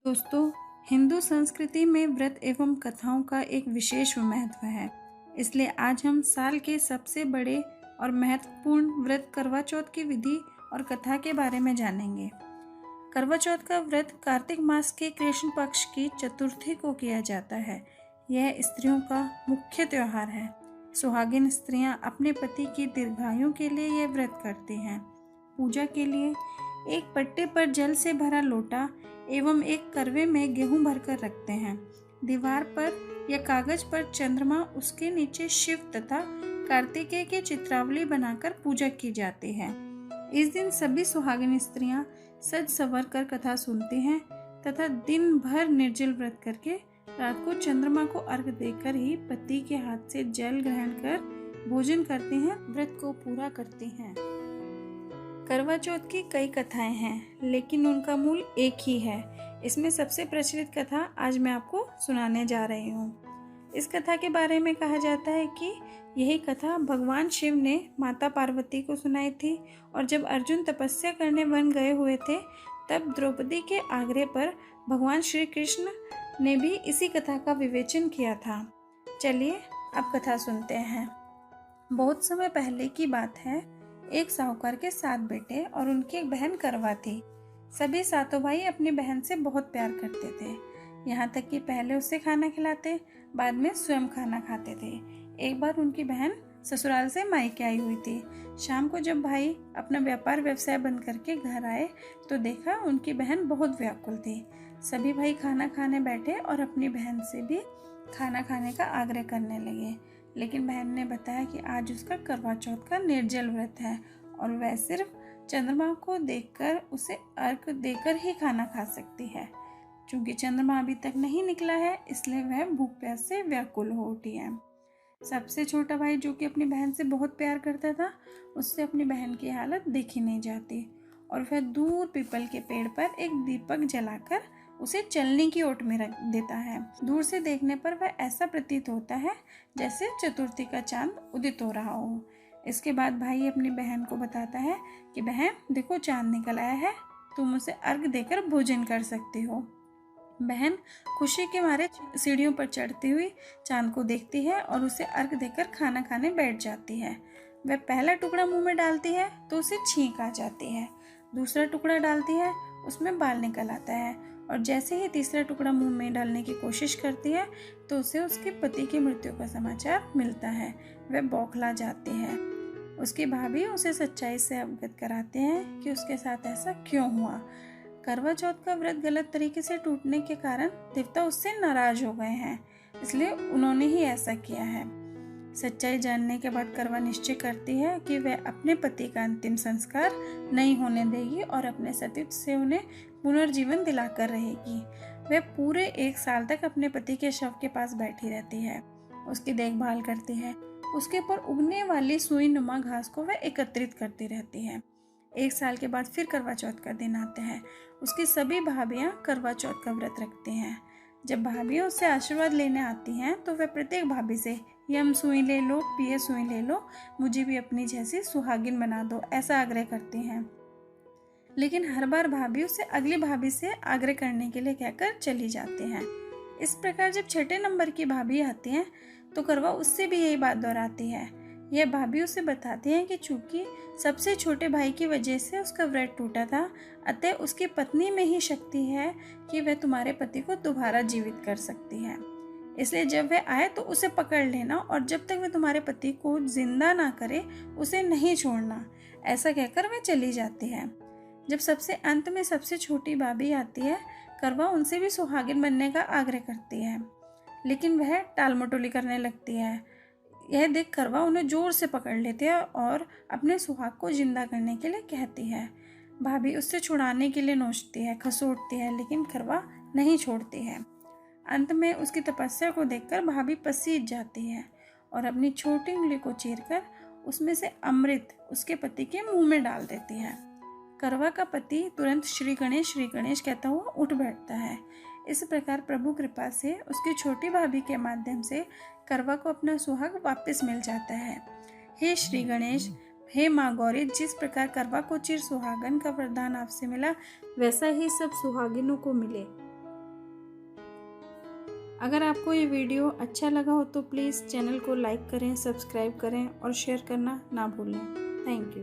दोस्तों, हिंदू संस्कृति में व्रत एवं कथाओं का एक विशेष महत्व है। इसलिए आज हम साल के सबसे बड़े और महत्वपूर्ण व्रत करवा चौथ की विधि और कथा के बारे में जानेंगे। करवा चौथ का व्रत कार्तिक मास के कृष्ण पक्ष की चतुर्थी को किया जाता है। यह स्त्रियों का मुख्य त्योहार है। सुहागिन स्त्रियां अपने पति की दीर्घायु के लिए यह व्रत करती हैं। पूजा के लिए एक पट्टे पर जल से भरा लोटा एवं एक करवे में गेहूं भरकर रखते हैं। दीवार पर या कागज पर चंद्रमा, उसके नीचे शिव तथा कार्तिकेय की चित्रावली बनाकर पूजा की जाती है। इस दिन सभी सुहागिन स्त्रियां सज संवर कर कथा सुनती हैं तथा दिन भर निर्जल व्रत करके रात को चंद्रमा को अर्घ्य देकर ही पति के हाथ से जल ग्रहण कर भोजन करती हैं, व्रत को पूरा करती हैं। करवा चौथ की कई कथाएं हैं, लेकिन उनका मूल एक ही है। इसमें सबसे प्रचलित कथा आज मैं आपको सुनाने जा रही हूँ। इस कथा के बारे में कहा जाता है कि यही कथा भगवान शिव ने माता पार्वती को सुनाई थी, और जब अर्जुन तपस्या करने वन गए हुए थे तब द्रौपदी के आग्रह पर भगवान श्री कृष्ण ने भी इसी कथा का विवेचन किया था। चलिए अब कथा सुनते हैं। बहुत समय पहले की बात है। एक साहूकार के 7 बेटे और उनकी एक बहन करवा थी। सभी सातों भाई अपनी बहन से बहुत प्यार करते थे, यहाँ तक कि पहले उसे खाना खिलाते, बाद में स्वयं खाना खाते थे। एक बार उनकी बहन ससुराल से मायके आई हुई थी। शाम को जब भाई अपना व्यापार व्यवसाय बंद करके घर आए तो देखा उनकी बहन बहुत व्याकुल थी। सभी भाई खाना खाने बैठे और अपनी बहन से भी खाना खाने का आग्रह करने लगे, लेकिन बहन ने बताया कि आज उसका करवा चौथ का निर्जल व्रत है और वह सिर्फ चंद्रमा को देखकर उसे अर्घ्य देकर ही खाना खा सकती है। चूंकि चंद्रमा अभी तक नहीं निकला है, इसलिए वह भूख प्यास से व्याकुल हो उठी है। सबसे छोटा भाई, जो कि अपनी बहन से बहुत प्यार करता था, उससे अपनी बहन की हालत देखी नहीं जाती और वह दूर पीपल के पेड़ पर एक दीपक जलाकर उसे चलने की ओट में रख देता है। दूर से देखने पर वह ऐसा प्रतीत होता है जैसे चतुर्थी का चांद उदित हो रहा हो। इसके बाद भाई अपनी बहन को बताता है कि बहन देखो, चांद निकल आया है, तुम उसे अर्घ देकर भोजन कर सकती हो। बहन खुशी के मारे सीढ़ियों पर चढ़ती हुई चांद को देखती है और उसे अर्घ देकर खाना खाने बैठ जाती है। वह पहला टुकड़ा मुंह में डालती है तो उसे छींक आ जाती है। दूसरा टुकड़ा डालती है, उसमें बाल निकल आता है, और जैसे ही तीसरा टुकड़ा मुंह में डालने की कोशिश करती है तो उसे उसके पति की मृत्यु का समाचार मिलता है। वह बौखला जाती है। उसकी भाभी उसे सच्चाई से अवगत कराते हैं कि उसके साथ ऐसा क्यों हुआ। करवा चौथ का व्रत गलत तरीके से टूटने के कारण देवता उससे नाराज हो गए हैं, इसलिए उन्होंने ही ऐसा किया है। सच्चाई जानने के बाद करवा निश्चय करती है कि वह अपने पति का अंतिम संस्कार नहीं होने देगी और अपने सतीत्व से उन्हें पुनर्जीवन दिलाकर रहेगी। वह पूरे 1 साल तक अपने पति के शव के पास बैठी रहती है, उसकी देखभाल करती है, उसके ऊपर उगने वाली सुई नुमा घास को वह एकत्रित करती रहती है। 1 साल के बाद फिर करवा चौथ का दिन आता है। उसकी सभी भाभियां करवा चौथ का व्रत रखती हैं। जब भाभियां उससे आशीर्वाद लेने आती हैं तो वह प्रत्येक भाभी से यम सुई ले लो, पिए सुई ले लो, मुझे भी अपनी जैसी सुहागिन बना दो, ऐसा आग्रह करती हैं। लेकिन हर बार भाभी उसे अगली भाभी से आग्रह करने के लिए कहकर चली जाती हैं। इस प्रकार जब 6ठे नंबर की भाभी आती हैं तो करवा उससे भी यही बात दोहराती है। यह भाभी उसे बताती है कि चूंकि सबसे छोटे भाई की वजह से उसका व्रत टूटा था, अतः उसकी पत्नी में ही शक्ति है कि वह तुम्हारे पति को दोबारा जीवित कर सकती है। इसलिए जब वह आए तो उसे पकड़ लेना और जब तक वह तुम्हारे पति को जिंदा ना करे उसे नहीं छोड़ना। ऐसा कहकर वह चली जाती है। जब सबसे अंत में सबसे छोटी भाभी आती है, करवा उनसे भी सुहागिन बनने का आग्रह करती है, लेकिन वह टालमटोली करने लगती है। यह देख करवा उन्हें जोर से पकड़ लेती है और अपने सुहाग को जिंदा करने के लिए कहती है। भाभी उससे छुड़ाने के लिए नोचती है, खसोटती है, लेकिन करवा नहीं छोड़ती है। अंत में उसकी तपस्या को देखकर भाभी पसीज जाती है और अपनी छोटी उंगली को चीरकर उसमें से अमृत उसके पति के मुंह में डाल देती है। करवा का पति तुरंत श्री गणेश कहता हुआ उठ बैठता है। इस प्रकार प्रभु कृपा से उसकी छोटी भाभी के माध्यम से करवा को अपना सुहाग वापस मिल जाता है। हे श्री गणेश, हे माँ गौरी, जिस प्रकार करवा को चिर सुहागन का वरदान आपसे मिला, वैसा ही सब सुहागिनों को मिले। अगर आपको ये वीडियो अच्छा लगा हो तो प्लीज़ चैनल को लाइक करें, सब्सक्राइब करें और शेयर करना ना भूलें। Thank you.